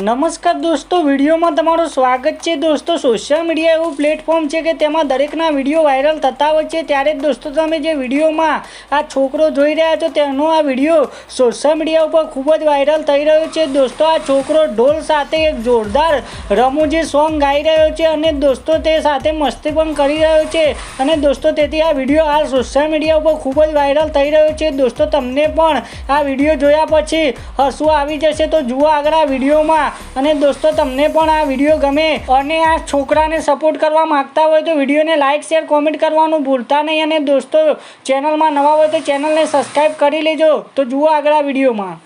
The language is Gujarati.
નમસ્કાર દોસ્તો, વિડીયોમાં તમારું સ્વાગત છે। દોસ્તો, સોશિયલ મીડિયા એવું પ્લેટફોર્મ છે કે તેમાં દરેકના વિડીયો વાયરલ થતા હોય છે। ત્યારે દોસ્તો, તમે જે વિડીયોમાં આ છોકરો જોઈ રહ્યા છો તેનો આ વિડીયો સોશિયલ મીડિયા ઉપર ખૂબ જ વાયરલ થઈ રહ્યો છે। દોસ્તો, આ છોકરો ઢોલ સાથે એક જોરદાર રમૂજી સોંગ ગાઈ રહ્યો છે અને દોસ્તો તે સાથે મસ્તી પણ કરી રહ્યો છે અને દોસ્તો તેથી આ વિડીયો હાલ સોશિયલ મીડિયા ઉપર ખૂબ જ વાયરલ થઈ રહ્યો છે। દોસ્તો, તમને પણ આ વિડીયો જોયા પછી હસવું આવી જશે, તો જુઓ આગળ આ વિડીયોમાં। અને દોસ્તો, તમને પણ આ વિડીયો ગમે અને આ છોકરાને સપોર્ટ કરવા માંગતા હોય તો વિડીયોને લાઇક શેર કોમેન્ટ કરવાનું ભૂલતા નહીં અને દોસ્તો, ચેનલમાં નવા હોય તો ચેનલને સબસ્ક્રાઈબ કરી લેજો। તો જુઓ આગળ આ વિડીયોમાં।